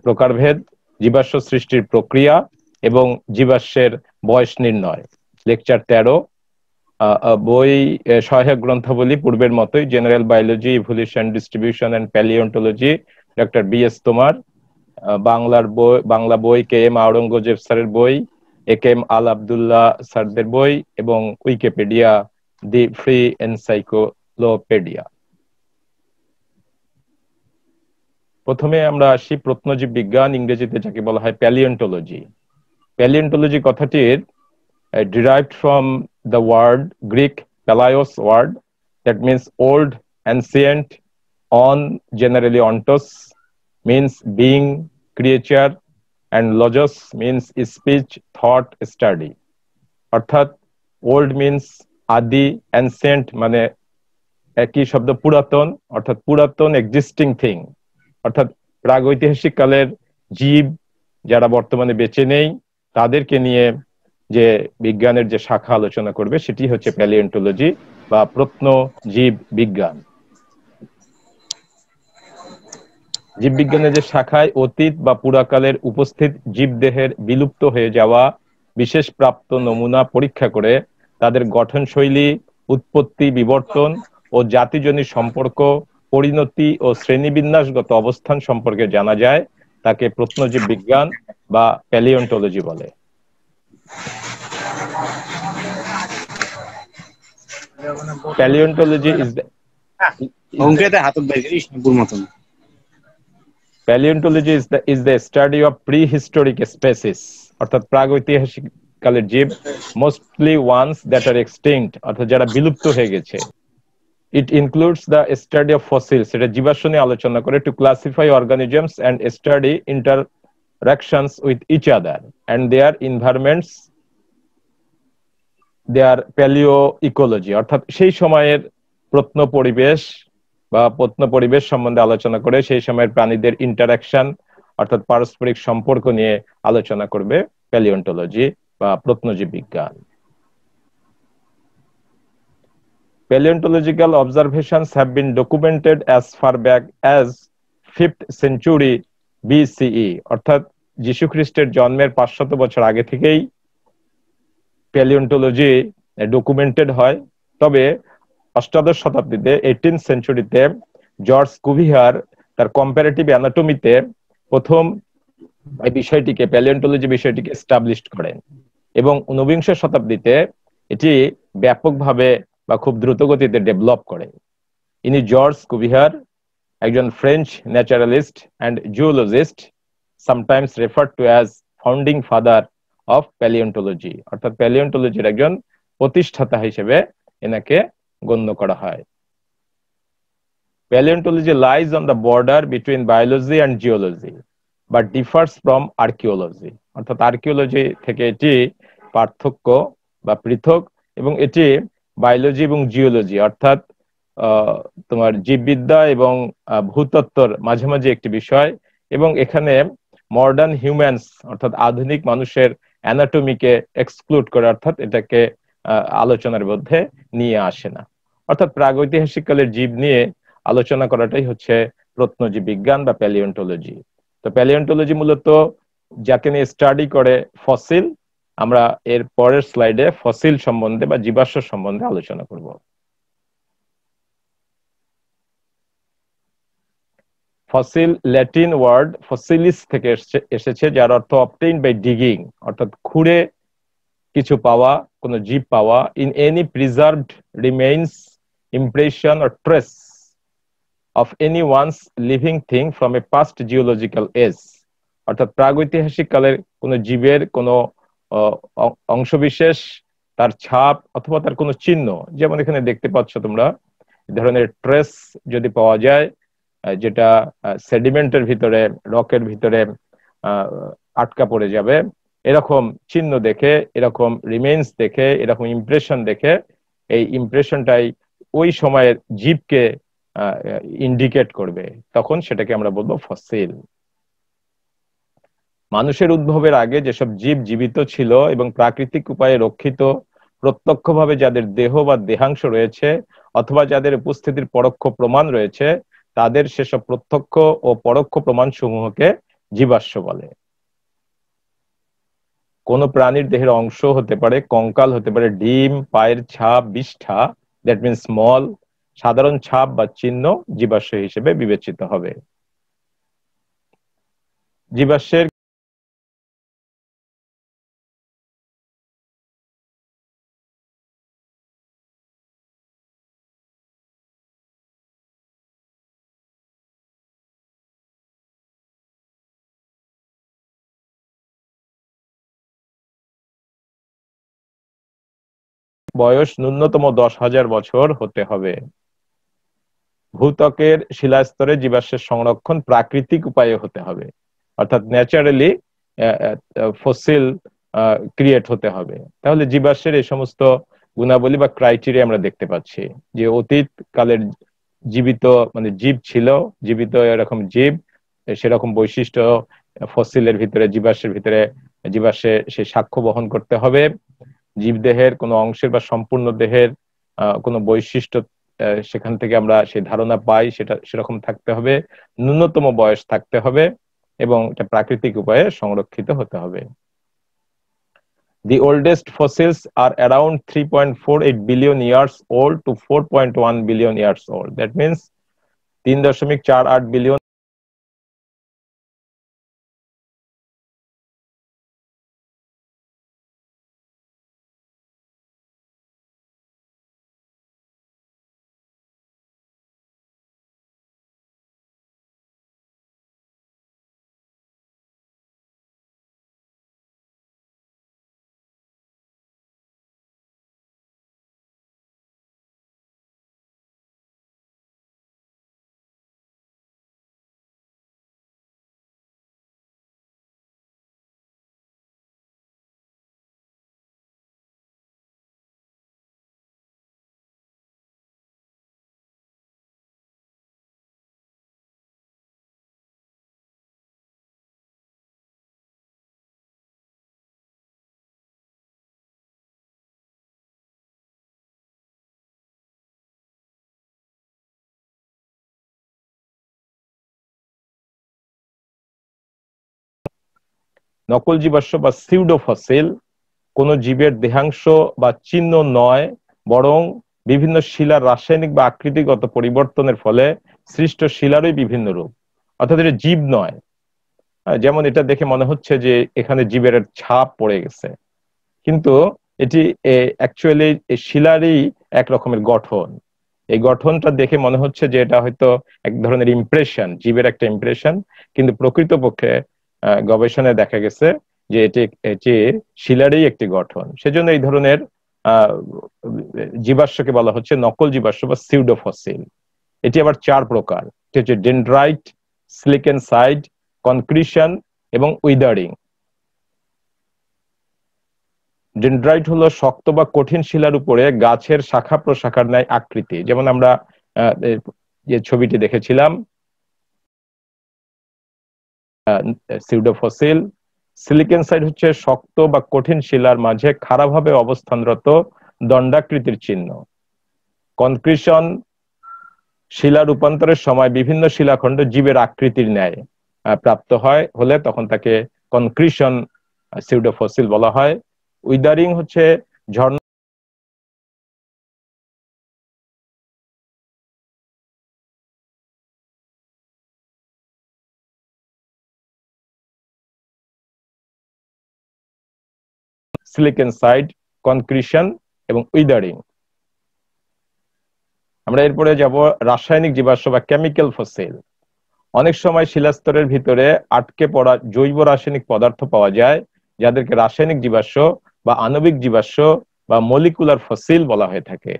প্রকারভেদ, জীবাশ্ম সৃষ্টির প্রক্রিয়া এবং জীবাশ্মের বয়স নির্ণয়। লেকচার 13। বই সহায়ক গ্রন্থাবলী পূর্বের মতোই, general biology, evolution, distribution and palaeontology, doctor BS তোমার। বাংলা বই কে এম আওরঙ্গজেব স্যারের বই, AK আল আব্দুল্লাহ স্যারদের বই এবং উইকিপিডিয়া, দি ফ্রি এনসাইক্লোপিডিয়া। প্রথমে আমরা আসি প্রত্নজীব বিজ্ঞান, ইংরেজিতে যাকে বলা হয় প্যালিওন্টোলজি। প্যালিওন্টোলজি কথাটির derived from the word Greek palaios word that means old, ancient, on generally ontos means being, creature, and logos means speech, thought, study. অর্থাৎ old means আদি, ancient মানে একই শব্দ পুরাতন, অর্থাৎ পুরাতন existing thing, অর্থাৎ প্রাগৈতিহাসিক কালের জীব যারা বর্তমানে বেঁচে নেই তাদেরকে নিয়ে যে বিজ্ঞানের যে শাখা আলোচনা করবে সেটি হচ্ছে প্যালিওন্টোলজি বা প্রত্নজীব বিজ্ঞান। জীববিজ্ঞানের যে শাখায় অতীত বা পুরাকালের উপস্থিত জীবদেহের বিলুপ্ত হয়ে যাওয়া বিশেষ প্রাপ্ত নমুনা পরীক্ষা করে তাদের গঠনশৈলী, উৎপত্তি, বিবর্তন ও জাতিজনিত সম্পর্ক, পরিণতি ও শ্রেণীবিন্যাসগত অবস্থান সম্পর্কে জানা যায়, তাকে প্রত্নজীব বিজ্ঞান বা প্যালিওন্টোলজি বলে। Paleontology is the Paleontology is the study of prehistoric species, অর্থাৎ প্রাগৈতিহাসিক কালের জীব, mostly ones that are extinct, অর্থাৎ যারা বিলুপ্ত হয়ে গেছে। It includes the study of fossils, এটা জীবাশ্ম নিয়ে আলোচনা করে, to classify organisms and study interactions with each other and their environments, their paleoecology, অর্থাৎ সেই সময়ের প্রত্ন পরিবেশ বা প্রত্ন পরিবেশ সম্বন্ধে আলোচনা করে সেই সময়ের প্রাণীদের ইন্টারাকশন অর্থাৎ পারস্পরিক সম্পর্ক নিয়ে আলোচনা করবে প্যালিওন্টোলজি বা প্রত্নজীব বিজ্ঞান। Paleontological observations have been documented as far back as 5th century BCE, অর্থাৎ যীশু খ্রিস্টের জন্মের 500 বছর আগে থেকেই প্যালিওন্টোলজি ডকুমেন্টেড হয়। তবে অষ্টাদশ শতাব্দীতে 18th সেঞ্চুরিতে জর্জ কুভিয়ার তার কম্পারেটিভ অ্যানাটমিতে প্রথম এই বিষয়টিকে, প্যালিওন্টোলজি বিষয়টিকে এস্টাবলিশড করেন এবং ঊনবিংশ শতাব্দীতে এটি ব্যাপকভাবে বা খুব দ্রুত গতিতে ডেভেলপ করেন। ইনি জর্জ কুভিয়ার, একজন French naturalist and zoologist, sometimes referred to as founding father of palaeontology, অর্থাৎ প্যালিওন্টোলজির একজন প্রতিষ্ঠাতা হিসেবে এনাকে গণ্য করা হয়। Paleontology lies on the border between biology and geology but differs from archaeology, অর্থাৎ আর্কিওলজি থেকে এটি পার্থক্য বা পৃথক এবং এটি বায়োলজি এবং জিওলজি অর্থাৎ তোমার জীববিদ্যা এবং ভূতত্ত্বর মাঝামাঝি একটি বিষয় এবং এখানে মডার্ন হিউম্যানস অর্থাৎ আধুনিক মানুষের অ্যানাটমিকে এক্সক্লুড করে, অর্থাৎ এটাকে আলোচনার মধ্যে নিয়ে আসে না। অর্থাৎ প্রাগৈতিহাসিক কালের জীব নিয়ে আলোচনা করাটাই হচ্ছে প্রত্নজীব বিজ্ঞান বা প্যালিওন্টোলজি। তো প্যালিওন্টোলজি মূলত যাকে নিয়ে স্টাডি করে ফসিল, আমরা এর পরের স্লাইডে ফসিল সম্বন্ধে বা জীবাশ্ম সম্বন্ধে আলোচনা করব। ফসিল ল্যাটিন ওয়ার্ড ফসিলিস থেকে এসেছে, যার অর্থ অবটেইনড বাই ডিগিং, অর্থাৎ খুঁড়ে কিছু পাওয়া, কোন জীব পাওয়া, in any preserved remains, impression or trace of any one's living thing from a past geological age, অর্থাৎ প্রাগৈতিহাসিক কালের কোন জীবের কোন অংশবিশেষ, তার ছাপ অথবা তার কোন চিহ্ন, যেমন এখানে দেখতে পাচ্ছ তোমরা এই ধরনের ট্রেস যদি পাওয়া যায় যেটা সেডিমেন্টের ভিতরে, রকের ভিতরে আটকা পড়ে যাবে, এরকম চিহ্ন দেখে, এরকম রিমেইন্স দেখে, এরকম ইমপ্রেশন দেখে, এই ইমপ্রেশনটাই ওই সময়ের জীবকে ইন্ডিকেট করবে, তখন সেটাকে আমরা বলবো ফসিল। মানুষের উদ্ভবের আগে যেসব জীব জীবিত ছিল এবং প্রাকৃতিক উপায়ে রক্ষিত, প্রত্যক্ষভাবে যাদের দেহ বা দেহাংশ রয়েছে অথবা যাদের উপস্থিতির পরোক্ষ প্রমাণ রয়েছে, তাদের সেসব প্রত্যক্ষ ও পরোক্ষ প্রমাণ সমূহকে জীবাশ্ম বলে। কোন প্রাণীর দেহের অংশ হতে পারে, কঙ্কাল হতে পারে, ডিম, পায়ের ছাপ, বিষ্ঠা, দ্যাট মিনস স্মল, সাধারণ ছাপ বা চিহ্ন জীবাশ্ম হিসেবে বিবেচিত হবে। জীবাশ্মের বয়স ন্যূনতম 10,000 বছর হতে হবে। ভূত্বকের শিলাস্তরে জীবাশ্মের সংরক্ষণ প্রাকৃতিক উপায়ে হতে হবে, অর্থাৎ ন্যাচারালি ফসিল ক্রিয়েট হতে হবে। তাহলে জীবাশ্মের এই সমস্ত গুণাবলী বা ক্রাইটেরিয়া আমরা দেখতে পাচ্ছি যে অতীত কালের জীবিত মানে জীব ছিল, জীবিত এরকম জীব সেরকম বৈশিষ্ট্য ফসিলের ভিতরে, জীবাশ্মের ভিতরে, জীবাশ্মে সে সাক্ষ্য বহন করতে হবে। জীবদেহের কোনো অংশের বা সম্পূর্ণ দেহের কোনো বৈশিষ্ট্য সেখান থেকে আমরা সেই ধারণা পাই, সেটা সেরকম থাকতে হবে, ন্যূনতম বয়স থাকতে হবে এবং এটা প্রাকৃতিক উপায়ে সংরক্ষিত হতে হবে। The oldest fossils are around 3.48 billion years old to 4.1 billion years old. That means 3.48 billion নকল জীবাশ্ম বা সিউডো ফসিল কোন জীবের দেহাংশ বা চিহ্ন নয়, বরং বিভিন্ন শিলার রাসায়নিক বা আকৃতিগত পরিবর্তনের ফলে সৃষ্ট শিলারই বিভিন্ন রূপ, অর্থাৎ এটা জীব নয়। যেমন এটা দেখে মনে হচ্ছে যে এখানে জীবের ছাপ পড়ে গেছে, কিন্তু এটি অ্যাকচুয়ালি শিলারই এক রকমের গঠন। এই গঠনটা দেখে মনে হচ্ছে যে এটা হয়তো এক ধরনের ইমপ্রেশন, জীবের একটা ইমপ্রেশন, কিন্তু প্রকৃতপক্ষে গবেষণায় দেখা গেছে যে এটি শিলারই একটি গঠন। সেজন্য এই ধরনের জীবাশ্মকে বলা হচ্ছে নকল জীবাশ্ম বা সিউডোফসিল। এটি আবার 4 প্রকার, এটি হচ্ছে ডেনড্রাইট, সিলিকেনসাইড, কনক্রিশন এবং উইদারিং। ডেনড্রাইট হলো শক্ত বা কঠিন শিলার উপরে গাছের শাখা প্রশাখার ন্যায় আকৃতি, যেমন আমরা যে ছবিটি দেখেছিলাম সিউডোফসিল। সিলিকেনসাইড হচ্ছে শক্ত বা কঠিন শিলার মাঝে খাড়াভাবে অবস্থানরত দণ্ডাকৃতির চিহ্ন। কনক্রিশন শিলা রূপান্তরের সময় বিভিন্ন শিলাখণ্ড জীবের আকৃতির ন্যায় প্রাপ্ত হয় হলে তখন তাকে কনক্রিশন সিউডোফসিল বলা হয়। উইদারিং হচ্ছে ঝর্ণা সিলিকেনসাইড, কনক্রিশন এবং উইদারিং। আমরা এরপরে যাব রাসায়নিক জীবাশ্ম বা কেমিক্যাল ফসিল। অনেক সময় শিলাস্তরের ভিতরে আটকে পড়া জৈব রাসায়নিক পদার্থ পাওয়া যায়, যাদেরকে রাসায়নিক জীবাশ্ম বা আণবিক জীবাশ্ম বা মলিকুলার ফসিল বলা হয়ে থাকে।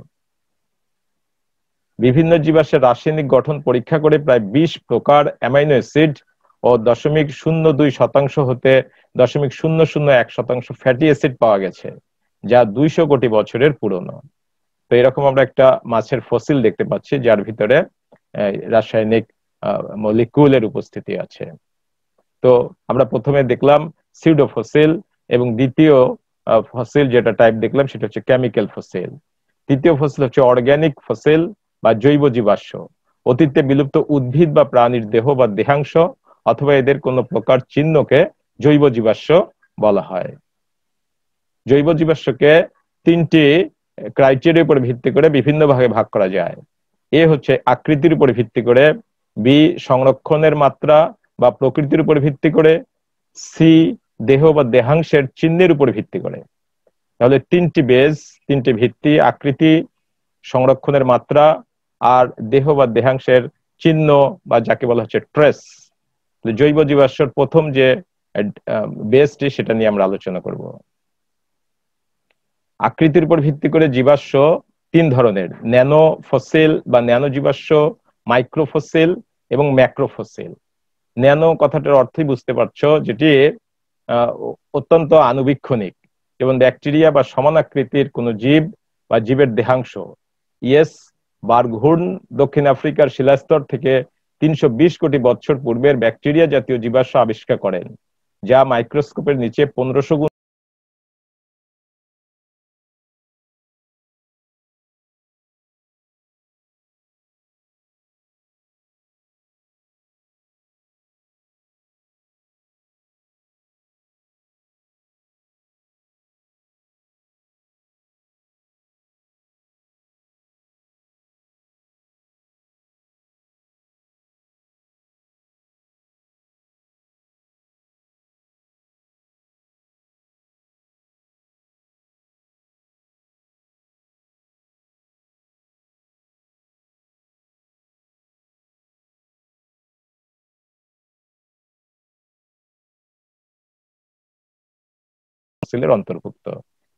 বিভিন্ন জীবাশ্মের রাসায়নিক গঠন পরীক্ষা করে প্রায় 20 প্রকার অ্যামাইনো অ্যাসিড ও 0.02% হতে 0.001% ফ্যাটি অ্যাসিড পাওয়া গেছে, যা 200 কোটি বছরের পুরনো। তো এরকম আমরা একটা মাছের ফসিল দেখতে পাচ্ছি যার ভিতরে রাসায়নিক মলিকুলের উপস্থিতি আছে। তো আমরা প্রথমে দেখলাম সিউডো ফসিল এবং দ্বিতীয় ফসিল যেটা টাইপ দেখলাম সেটা হচ্ছে কেমিক্যাল ফসিল। তৃতীয় ফসিল হচ্ছে অর্গানিক ফসিল বা জৈব জীবাশ্ম। অতীতে বিলুপ্ত উদ্ভিদ বা প্রাণীর দেহ বা দেহাংশ অথবা এদের কোনো প্রকার চিহ্নকে জৈব জীবাশ্ম বলা হয়। জৈব জীবাশ্মকে তিনটি ক্রাইটেরিয়ার উপর ভিত্তি করে বিভিন্ন ভাগে ভাগ করা যায়। এ হচ্ছে আকৃতির উপর ভিত্তি করে, বি সংরক্ষণের মাত্রা বা প্রকৃতির উপর ভিত্তি করে, সি দেহ বা দেহাংশের চিহ্নের উপর ভিত্তি করে। তাহলে তিনটি বেজ, তিনটি ভিত্তি, আকৃতি, সংরক্ষণের মাত্রা আর দেহ বা দেহাংশের চিহ্ন বা যাকে বলা হচ্ছে ট্রেস। জৈব জীবাশ্মের প্রথম যে বেজটি সেটা নিয়ে আমরা আলোচনা করব। আকৃতির উপর ভিত্তি করে জীবাশ্ম তিন ধরনের: ন্যানো ফসিল বা ন্যানো জীবাশ্ম, মাইক্রোফসিল এবং ম্যাক্রোফসিল। ন্যানো কথাটার অর্থই বুঝতে পারছো, যেটি অত্যন্ত আণুবীক্ষণিক, যেমন ব্যাকটেরিয়া বা সমান আকৃতির কোন জীব বা জীবের দেহাংশ। ইয়েস বার্গহুর্ন দক্ষিণ আফ্রিকার শিলাস্তর থেকে 320 কোটি বছর পূর্বের ব্যাকটেরিয়া জাতীয় জীবাশ্ম আবিষ্কার করেন, যা মাইক্রোস্কোপের নিচে 1500 গুণ ফসিলের অন্তর্ভুক্ত।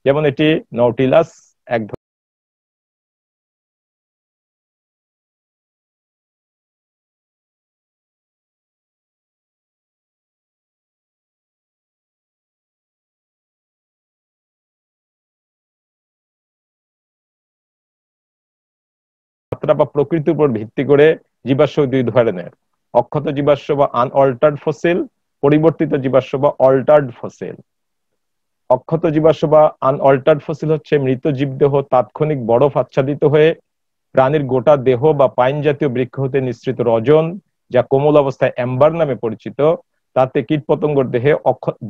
যেমন এটি নৌটিলাস এক মাত্রা বা প্রকৃতির উপর ভিত্তি করে জীবাশ্ম দুই ধরনের: অক্ষত জীবাশ্ম বা আনঅল্টার্ড ফসিল, পরিবর্তিত জীবাশ্ম বা অল্টার্ড ফসিল। অক্ষত জীবাশ্ম বা আনঅল্টার্ড ফসিল হচ্ছে মৃত জীবদেহ তাৎক্ষণিক বরফ আচ্ছাদিত হয়ে প্রাণীর গোটা দেহ বা পাইন জাতীয় বৃক্ষ হতে নিঃসৃত রজন, যা কোমল অবস্থায় অ্যাম্বার নামে পরিচিত, তাতে কীটপতঙ্গর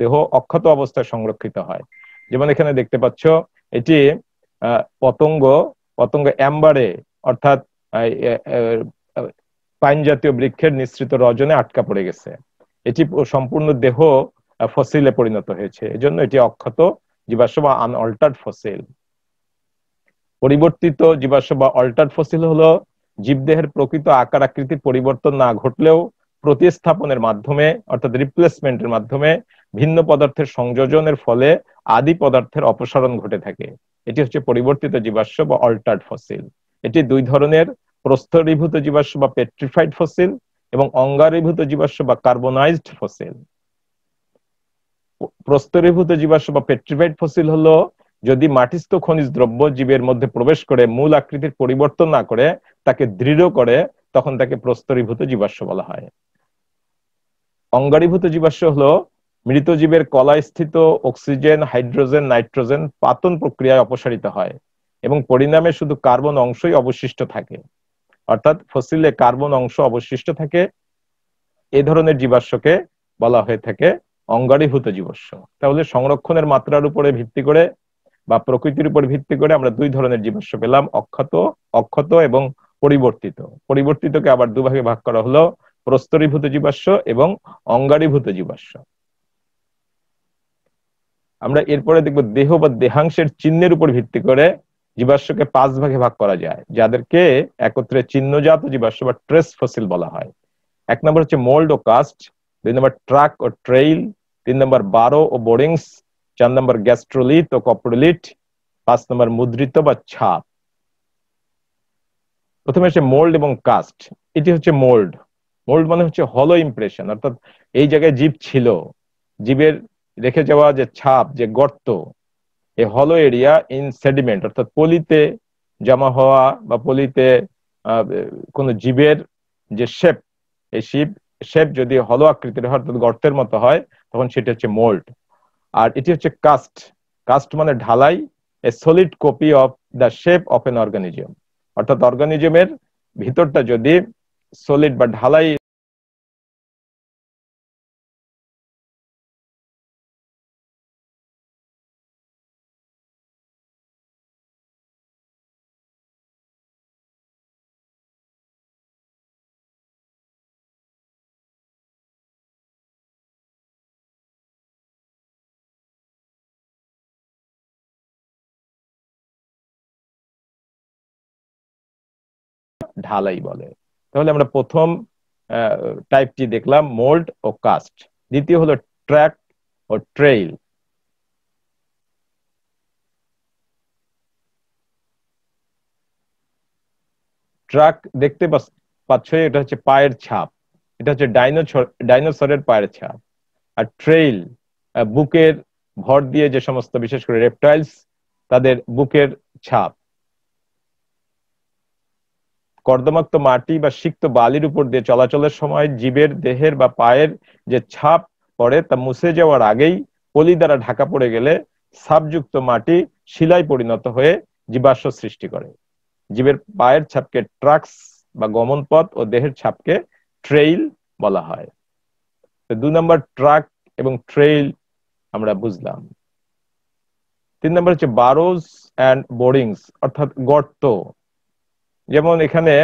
দেহ অক্ষত অবস্থায় সংরক্ষিত হয়। যেমন এখানে দেখতে পাচ্ছ, এটি পতঙ্গ পতঙ্গ অ্যাম্বারে অর্থাৎ পাইন জাতীয় বৃক্ষের নিঃসৃত রজনে আটকা পড়ে গেছে। এটি সম্পূর্ণ দেহ ফসিলে পরিণত হয়েছে, এজন্য এটি অক্ষত জীবাশ্ম বা আনঅল্টার্ড ফসিল। পরিবর্তিত জীবাশ্ম বা অল্টার্ড ফসিল হলো জীবদেহের প্রকৃত আকার আকৃতির পরিবর্তন না ঘটলেও প্রতিস্থাপনের মাধ্যমে অর্থাৎ রিপ্লেসমেন্টের মাধ্যমে ভিন্ন পদার্থের সংযোজনের ফলে আদি পদার্থের অপসারণ ঘটে থাকে। এটি হচ্ছে পরিবর্তিত জীবাশ্ম বা অল্টার্ড ফসিল। এটি দুই ধরনের: প্রস্তরীভূত জীবাশ্ম বা পেট্রিফাইড ফসিল এবং অঙ্গারীভূত জীবাশ্ম বা কার্বনাইজড ফসিল। প্রস্তরীভূত জীবাশ্ম বা পেট্রিফাইড ফসিল হলো যদি মাটিস্থ খনিজ দ্রব্য জীবের মধ্যে প্রবেশ করে মূল আকৃতির পরিবর্তন না করে তাকে দৃঢ় করে, তখন তাকে প্রস্তরীভূত জীবাশ্ম বলা হয়। অঙ্গারীভূত জীবাশ্ম হলো মৃত জীবের কলায় স্থিত অক্সিজেন, হাইড্রোজেন, নাইট্রোজেন পাতন প্রক্রিয়ায় অপসারিত হয় এবং পরিণামে শুধু কার্বন অংশই অবশিষ্ট থাকে, অর্থাৎ ফসিলে কার্বন অংশ অবশিষ্ট থাকে। এই ধরনের জীবাশ্মকে বলা হয়ে থাকে অঙ্গারীভূত জীবাশ্ম। তাহলে সংরক্ষণের মাত্রার উপরে ভিত্তি করে বা প্রকৃতির উপর ভিত্তি করে আমরা দুই ধরনের জীবাশ্ম পেলাম: অক্ষত এবং পরিবর্তিত। পরিবর্তিতকে আবার দুভাগে ভাগ করা হলো: প্রস্তরীভূত জীবাশ্ম এবং অঙ্গারীভূত জীবাশ্ম। আমরা এরপরে দেখব দেহ বা দেহাংশের চিহ্নের উপর ভিত্তি করে জীবাশ্মকে 5 ভাগে ভাগ করা যায়, যাদেরকে একত্রে চিহ্নজাত জীবাশ্ম বা ট্রেস ফসিল বলা হয়। 1 নম্বর হচ্ছে মোল্ড ও কাস্ট, 2 নম্বর ট্রাক ও ট্রেইল, 3 নম্বর বারো ও বোরিংস, 4 নম্বর গ্যাস্ট্রোলিথ ও কপ্রোলিথ, 5 নম্বর মুদ্রিত বা ছাপ। প্রথমে হচ্ছে মোল্ড এবং কাস্ট। এটি হচ্ছে মোল্ড। মোল্ড মানে হচ্ছে হলো ইমপ্রেশন, অর্থাৎ এই জায়গায় জীব ছিল, জীবের রেখে যাওয়া যে ছাপ, যে গর্ত, এই হলো এরিয়া ইন সেডিমেন্ট অর্থাৎ পলিতে জমা হওয়া বা পলিতে কোন জীবের যে শেপ, এই শেপ যদি হলো আকৃতির হয় অর্থাৎ গর্তের মতো হয়, তখন সেটা হচ্ছে মোল্ড। আর এটি হচ্ছে কাস্ট। কাস্ট মানে ঢালাই, এ solid copy of the shape of N organism, অর্থাৎ অর্গানিজমের ভিতরটা যদি সলিড বা ঢালাই ঢালাই বলে। তাহলে আমরা প্রথম টাইপটি দেখলাম মোল্ড ও কাস্ট। দ্বিতীয় হলো ট্র্যাক ও ট্রেইল। ট্রাক দেখতে পাচ্ছ, এটা হচ্ছে পায়ের ছাপ, এটা হচ্ছে ডাইনোসরের পায়ের ছাপ। আর ট্রেইল বুকের ভর দিয়ে যে সমস্ত বিশেষ করে রেপটাইলস তাদের বুকের ছাপ। কর্দমাক্ত মাটি বা সিক্ত বালির উপর দিয়ে চলাচলের সময় জীবের দেহের বা পায়ের যে ছাপ পড়ে তা মুছে যাওয়ার আগেই পলি দ্বারা ঢাকা পড়ে গেলে ছাপযুক্ত মাটি শিলায় পরিণত হয়ে জীবাশ্ম সৃষ্টি করে। জীবের পায়ের ছাপকে ট্রাক্স বা গমন পথ ও দেহের ছাপকে ট্রেইল বলা হয়। 2 নম্বর ট্রাক এবং ট্রেইল আমরা বুঝলাম। 3 নম্বর হচ্ছে বারোজ অ্যান্ড বোরিংস, অর্থাৎ গর্ত। যেমন এখানে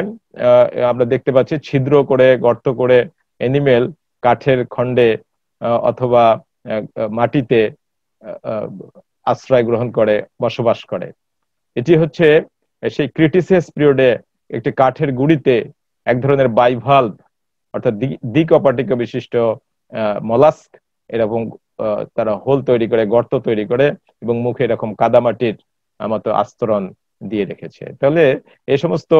আমরা দেখতে পাচ্ছি ছিদ্র করে গর্ত করে এনিমেল কাঠের খণ্ডে অথবা মাটিতে আশ্রয় গ্রহণ করে বসবাস করে। এটি হচ্ছে সেই ক্রিটিসিয়াস পিরিয়ডে একটি কাঠের গুঁড়িতে এক ধরনের বাইভাল্ভ অর্থাৎ দ্বিকপাটিকা বিশিষ্ট মলাস্ক এরকম তারা হোল তৈরি করে, গর্ত তৈরি করে এবং মুখে এরকম কাদামাটির মতো আস্তরণ দিয়ে রেখেছে। তাহলে এই সমস্ত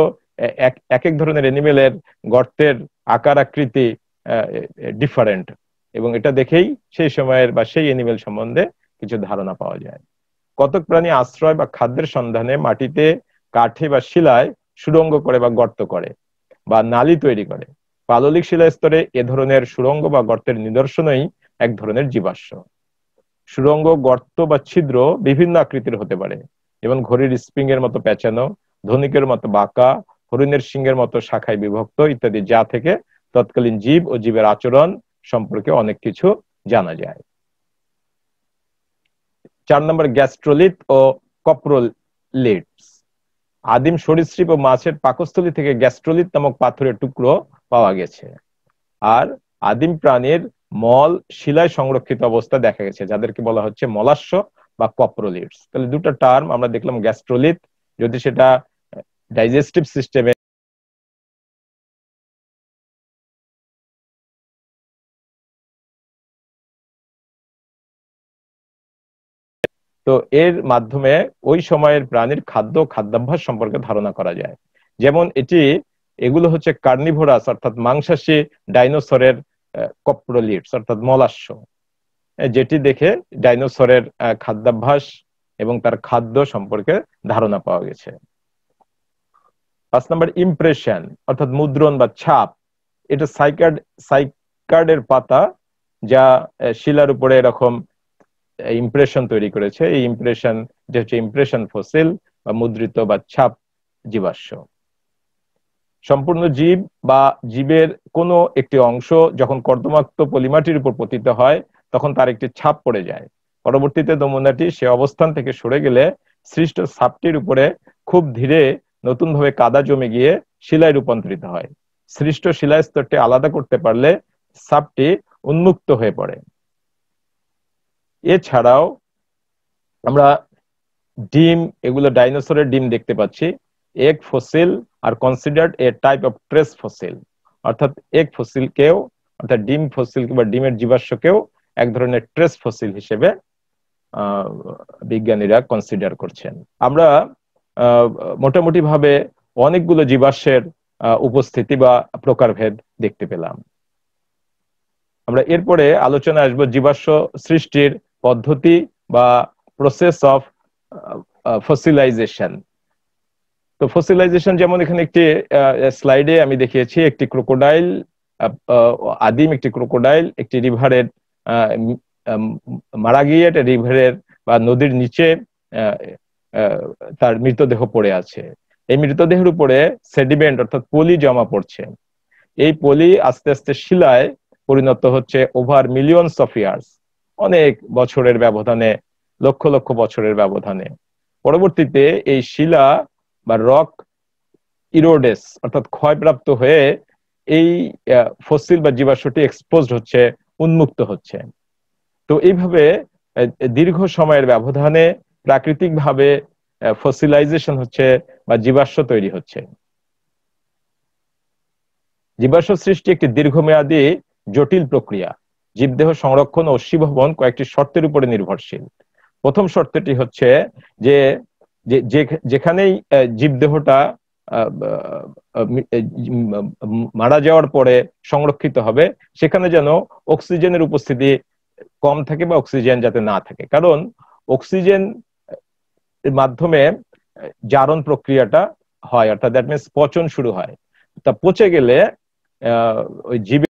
এক এক ধরনের এনিমেলের গর্তের আকার আকৃতি ডিফারেন্ট, এবং এটা দেখেই সেই সময়ের বা সেই এনিমেল সম্বন্ধে কিছু ধারণা পাওয়া যায়। কতক প্রাণী আশ্রয় বা খাদ্যের সন্ধানে মাটিতে, কাঠে বা শিলায় সুড়ঙ্গ করে বা গর্ত করে বা নালী তৈরি করে। পাললিক শিলা স্তরে এ ধরনের সুড়ঙ্গ বা গর্তের নিদর্শনই এক ধরনের জীবাশ্ম। সুড়ঙ্গ, গর্ত বা ছিদ্র বিভিন্ন আকৃতির হতে পারে, যেমন ঘড়ির স্প্রিং এর মতো পেঁচানো, ধনুকের মতো বাঁকা, হরিণের সিংহের মতো শাখায় বিভক্ত ইত্যাদি, যা থেকে তৎকালীন জীব ও জীবের আচরণ সম্পর্কে অনেক কিছু জানা যায়। 4 নম্বর গ্যাস্ট্রোলিথ ও কপ্রোলিথস। আদিম সরীসৃপ ও মাছের পাকস্থলী থেকে গ্যাস্ট্রোলিথ নামক পাথরের টুকরো পাওয়া গেছে। আর আদিম প্রাণীর মল শিলায় সংরক্ষিত অবস্থা দেখা গেছে, যাদেরকে বলা হচ্ছে মলাস্য বা কপ্রোলিথস। তাহলে দুটো টার্ম আমরা দেখলাম, গ্যাস্ট্রোলিথ যদি সেটা ডাইজেস্টিভ সিস্টেমে তো এর মাধ্যমে ওই সময়ের প্রাণীর খাদ্যাভ্যাস সম্পর্কে ধারণা করা যায়। যেমন এগুলো হচ্ছে কার্নিভোরাস অর্থাৎ মাংসাশী ডাইনোসরের কপ্রোলিথস অর্থাৎ মলাস্য, যেটি দেখে ডাইনোসরের খাদ্যাভ্যাস এবং তার খাদ্য সম্পর্কে ধারণা পাওয়া গেছে। 5 নম্বর ইমপ্রেশন অর্থাৎ মুদ্রণ বা ছাপ। এটা সাইকার্ডের পাতা যা শিলার উপরে এরকম ইমপ্রেশন তৈরি করেছে। এই ইমপ্রেশন যে হচ্ছে ইমপ্রেশন ফসিল বা মুদ্রিত বা ছাপ জীবাশ্ম। সম্পূর্ণ জীব বা জীবের কোনো একটি অংশ যখন কর্দমাক্ত পলিমাটির উপর পতিত হয় তখন তার একটি ছাপ পড়ে যায়। পরবর্তীতে নমুনাটি সে অবস্থান থেকে সরে গেলে সৃষ্ট ছাপটির উপরে খুব ধীরে নতুনভাবে কাদা জমে গিয়ে শিলায় রূপান্তরিত হয়। সৃষ্ট শিলা স্তরটি আলাদা করতে পারলে ছাপটি উন্মুক্ত হয়ে পড়ে। এছাড়াও আমরা ডিম, এগুলো ডাইনোসরের ডিম দেখতে পাচ্ছি। Egg fossil R considered A type of trace fossil, অর্থাৎ এগ ফসিলকেও অর্থাৎ ডিম ফসিল বা ডিমের জীবাশ্মকেও এক ধরনের ট্রেস ফসিল হিসেবে বিজ্ঞানীরা কনসিডার করছেন। আমরা মোটামুটি ভাবে অনেকগুলো জীবাশ্মের উপস্থিতি বা প্রকারভেদ দেখতে পেলাম। আমরা এরপরে আলোচনা আসবো জীবাশ্ম সৃষ্টির পদ্ধতি বা প্রসেস অফ ফসিলাইজেশন। তো ফসিলাইজেশন যেমন এখানে একটি স্লাইডে আমি দেখিয়েছি, একটি ক্রোকোডাইল, আদিম একটি ক্রোকোডাইল একটি রিভারের মারা গিয়ে একটা রিভারের বা নদীর নিচে তার মৃতদেহ পড়ে আছে। এই মৃতদেহের উপরে সেডিমেন্ট অর্থাৎ পলি জমা পড়ছে। এই পলি আস্তে আস্তে শিলায় পরিণত হচ্ছে ওভার মিলিয়নস অফ ইয়ার্স, অনেক বছরের ব্যবধানে, লক্ষ লক্ষ বছরের ব্যবধানে। পরবর্তীতে এই শিলা বা রক ইরোডেস অর্থাৎ ক্ষয়প্রাপ্ত হয়ে এই ফসিল বা জীবাশ্মটি এক্সপোজড হচ্ছে, উন্মুক্ত হচ্ছে। তো এইভাবে দীর্ঘ সময়ের ব্যবধানে প্রাকৃতিকভাবে ফসিলাইজেশন হচ্ছে বা জীবাশ্ম তৈরি হচ্ছে। জীবাশ্ম সৃষ্টি একটি দীর্ঘমেয়াদী জটিল প্রক্রিয়া। জীবদেহ সংরক্ষণ ও অশ্বীভবন কয়েকটি শর্তের উপরে নির্ভরশীল। প্রথম শর্তটি হচ্ছে যে যেখানেই জীবদেহটা মারা যাওয়ার পরে সংরক্ষিত হবে সেখানে যেন অক্সিজেনের উপস্থিতি কম থাকে বা অক্সিজেন যাতে না থাকে, কারণ অক্সিজেন এর মাধ্যমে জারণ প্রক্রিয়াটা হয়, অর্থাৎ দ্যাট মিনস পচন শুরু হয়। তা পচে গেলে ওই জীব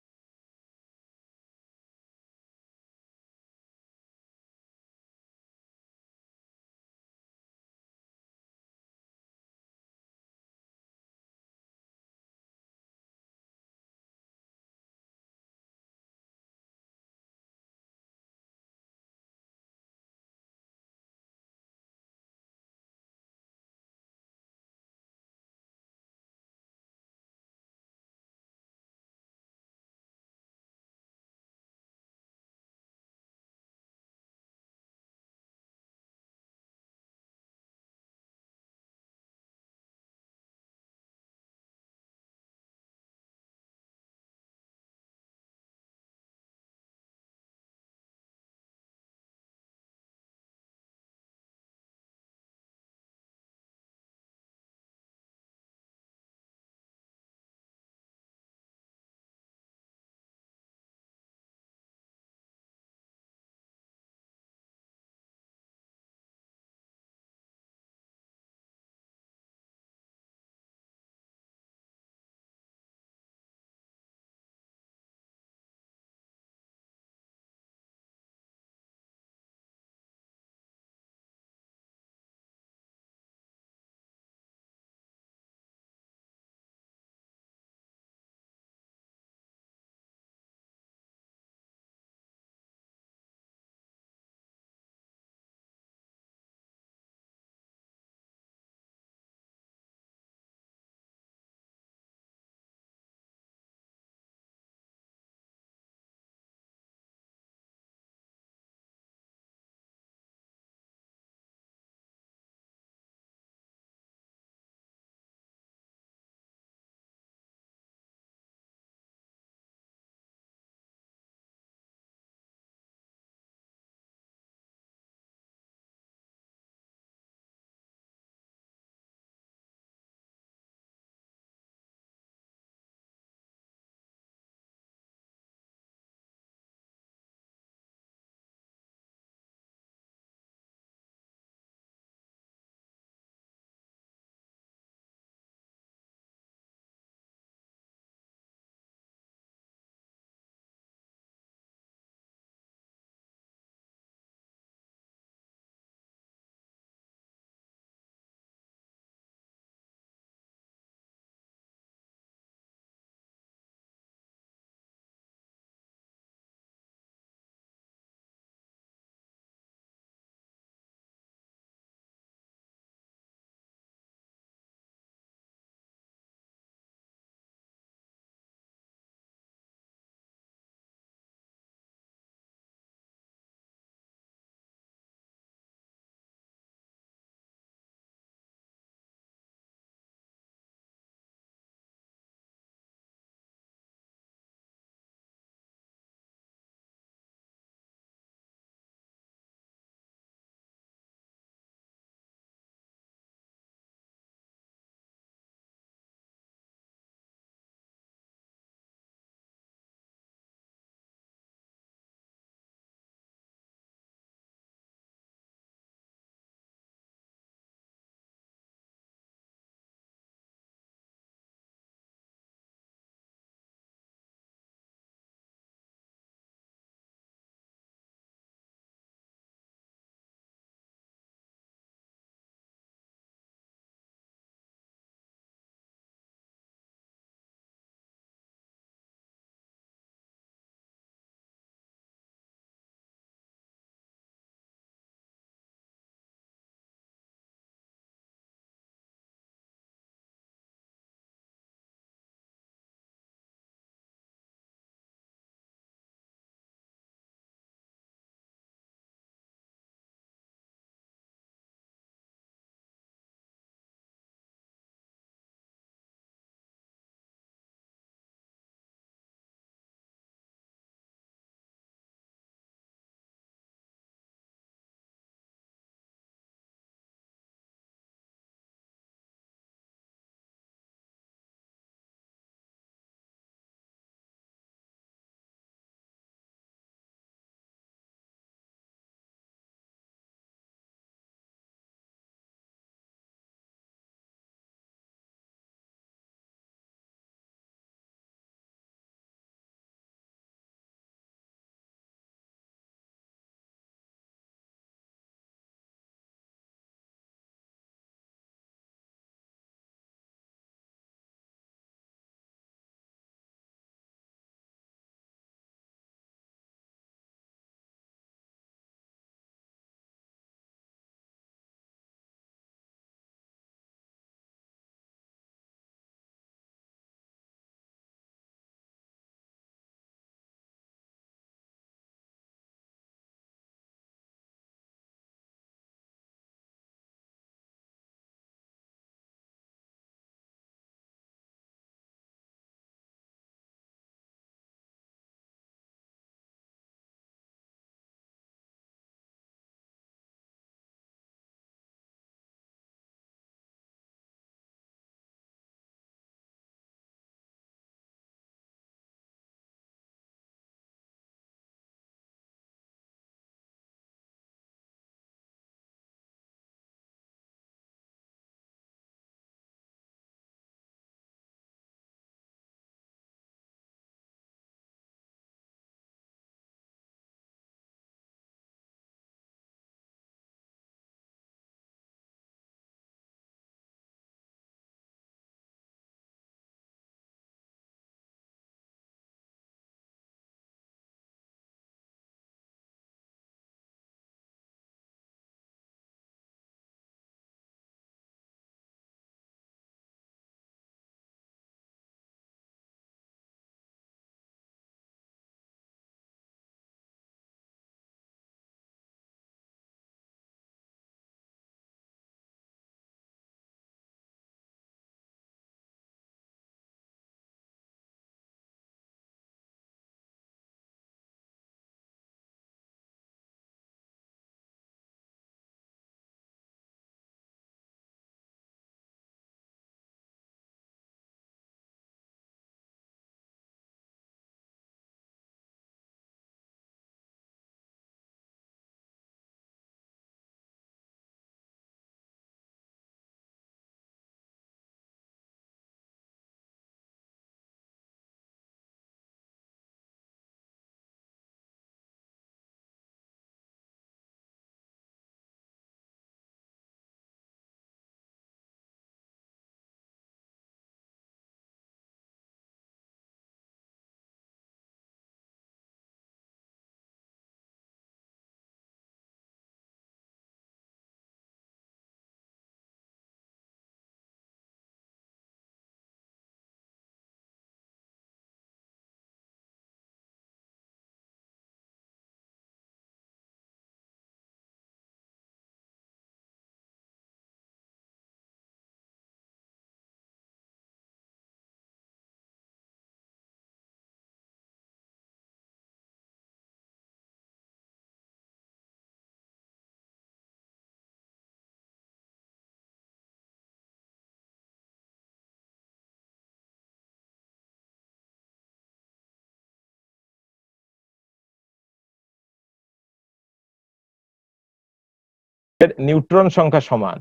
নিউট্রন সংখ্যা সমান,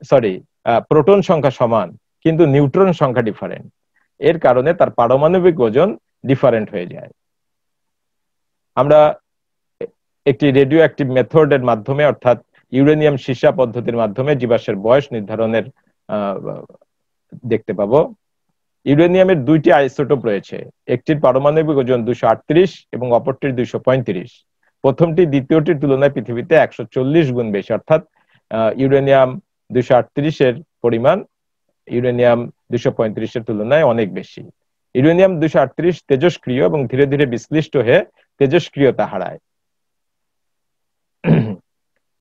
সরি প্রোটন সংখ্যা সমান, কিন্তু নিউট্রন সংখ্যা ডিফারেন্ট। এর কারণে তার পারমাণবিক ওজন ডিফারেন্ট হয়ে যায়। আমরা একটি রেডিও অ্যাক্টিভ মেথডের মাধ্যমে, অর্থাৎ ইউরেনিয়াম সীসা পদ্ধতির মাধ্যমে জীবাশ্মের বয়স নির্ধারণের দেখতে পাবো। ইউরেনিয়ামের দুইটি আইসোটোপ রয়েছে, একটির পারমাণবিক ওজন 238 এবং অপরটির 235। প্রথমটি দ্বিতীয়টির তুলনায় পৃথিবীতে 140 গুণ বেশি, অর্থাৎ ইউরেনিয়াম 238 এর পরিমাণ ইউরেনিয়াম 235 এর তুলনায় অনেক বেশি। ইউরেনিয়াম 238 তেজস্ক্রিয় এবং ধীরে ধীরে বিশ্লিষ্ট হয়ে তেজস্ক্রিয়তা হারায়।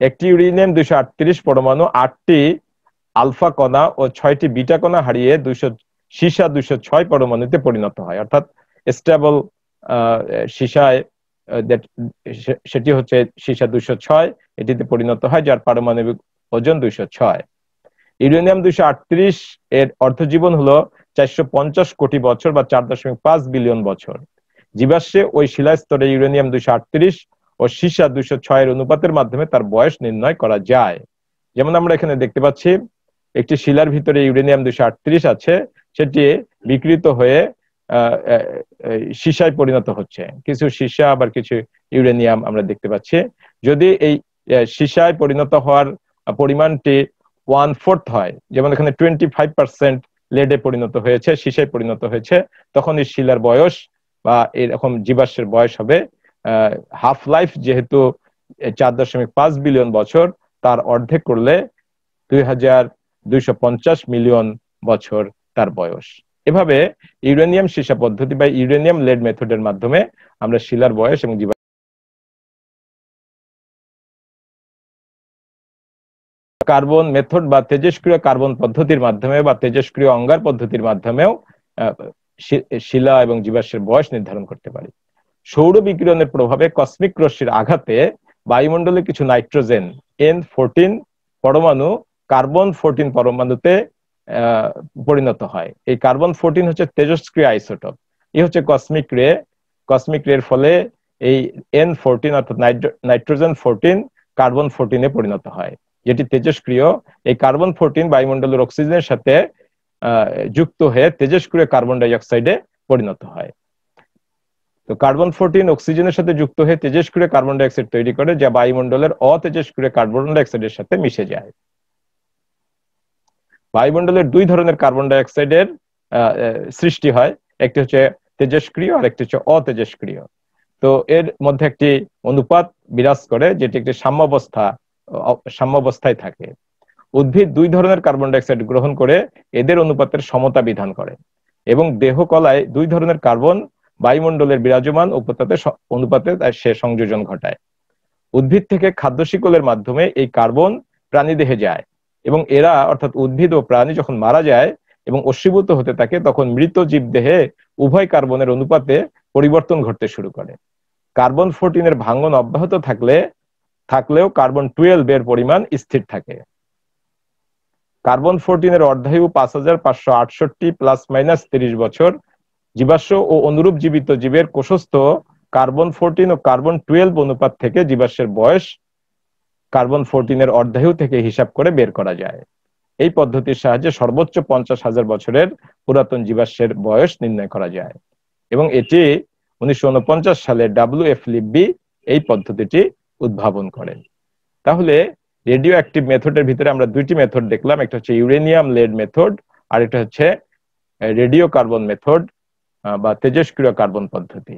একটি ইউরেনিয়াম 238 পরমাণু 8টি আলফা কণা ও 6টি বিটা কণা হারিয়ে সীসা 206 পরমাণুতে পরিণত হয়, অর্থাৎ স্টেবল সীসায় সেটি হচ্ছে সীসা 206, এটিতে পরিণত হয়, যার পারমাণবিক ওজন 206। ইউরেনিয়াম 238 এর অর্ধজীবন হলো 450 কোটি বছর বা 4.5 বিলিয়ন বছর। জীবাশ্মে ওই শিলাস্তরে ইউরেনিয়াম 238 ও সীসা 206 এর অনুপাতের মাধ্যমে তার বয়স নির্ণয় করা যায়। যেমন আমরা এখানে দেখতে পাচ্ছি, একটি শিলার ভিতরে ইউরেনিয়াম 238 আছে, সেটি বিকৃত হয়ে সীসায় পরিণত হচ্ছে। কিছু সীসা আবার কিছু ইউরেনিয়াম আমরা দেখতে পাচ্ছি। যদি এই সীসায় পরিণত হওয়ার পরিমাণটি 1/4 হয়, যেমন এখানে 25% লেডে পরিণত হয়েছে, সীসায় পরিণত হয়েছে, তখন এই শিলার বয়স বা এরকম জীবাশ্মের বয়স হবে হাফ লাইফ যেহেতু 4.5 বিলিয়ন বছর, তার অর্ধেক করলে 2250 মিলিয়ন বছর তার বয়স। এভাবে ইউরেনিয়াম সীসা পদ্ধতি বা ইউরেনিয়াম লেড মেথডের মাধ্যমে আমরা শিলার বয়স এবং কার্বন মেথড বা তেজস্ক্রিয় কার্বন পদ্ধতির মাধ্যমে বা তেজস্ক্রিয় অঙ্গার পদ্ধতির মাধ্যমেও শিলা এবং জীবাশ্মের বয়স নির্ধারণ করতে পারি। সৌর বিকিরণের প্রভাবে কসমিক রশ্মির আঘাতে বায়ুমণ্ডলে কিছু নাইট্রোজেন N14 পরমাণু কার্বন 14 পরমাণুতে পরিণত হয়। এই কার্বন 14 হচ্ছে তেজস্ক্রিয় আইসোটোপ। এই হচ্ছে কসমিক রে। কসমিক রের ফলে এই N14 অর্থাৎ নাইট্রোজেন 14 কার্বন 14 এ পরিণত হয়, যেটি তেজস্ক্রিয়। এই কার্বন 14 বায়ুমণ্ডলের অক্সিজেনের সাথে যুক্ত হয়ে তেজস্ক্রিয় কার্বন ডাই অক্সাইডে পরিণত হয়। তো কার্বন 14 অক্সিজেনের সাথে যুক্ত হয়ে তেজস্ক্রিয় কার্বন ডাই অক্সাইড তৈরি করে, যা বায়ুমণ্ডলের অতেজস্ক্রিয় কার্বন ডাই অক্সাইডের সাথে মিশে যায়। বায়ুমণ্ডলের দুই ধরনের কার্বন ডাই অক্সাইডের সৃষ্টি হয়, একটি হচ্ছে তেজস্ক্রিয় আর একটি হচ্ছে অতেজস্ক্রিয়। তো এর মধ্যে একটি অনুপাত বিরাজ করে, যেটি একটি সাম্যাবস্থায় থাকে। উদ্ভিদ দুই ধরনের কার্বন ডাই অক্সাইড গ্রহণ করে এদের অনুপাতের সমতা বিধান করে, এবং দেহ কলায় দুই ধরনের কার্বন বায়ুমণ্ডলের বিরাজমান অনুপাতে সে সংযোজন ঘটায়। উদ্ভিদ থেকে খাদ্য শিকলের মাধ্যমে এই কার্বন প্রাণীদেহে যায়, এবং এরা অর্থাৎ উদ্ভিদ ও প্রাণী যখন মারা যায় এবং অশ্বীভূত হতে থাকে, তখন মৃত জীবদেহে উভয় কার্বনের অনুপাতে পরিবর্তন ঘটতে শুরু করে। কার্বন 14 এর ভাঙন অব্যাহত থাকলেও কার্বন 12 এর পরিমাণ স্থির থাকে। কার্বন 14 এর অর্ধায়ু 5568 ± 30 বছর। জীবাশ্ম ও অনুরূপ জীবিত জীবের কোষস্থ কার্বন 14 ও কার্বন 12 অনুপাত থেকে জীবাশ্মের বয়স কার্বন 14 এর অর্ধায়ু থেকে হিসাব করে বের করা যায়। এই পদ্ধতির সাহায্যে সর্বোচ্চ 50,000 বছরের পুরাতন জীবাশ্মের বয়স নির্ণয় করা যায়, এবং এটি 1949 সালে WF লিব্বি এই পদ্ধতিটি উদ্ভাবন করেন। তাহলে রেডিও অ্যাক্টিভ মেথডের ভিতরে আমরা দুইটি মেথড দেখলাম, একটা হচ্ছে ইউরেনিয়াম লেড মেথড আর একটা হচ্ছে রেডিও কার্বন মেথড বা তেজস্ক্রিয় কার্বন পদ্ধতি।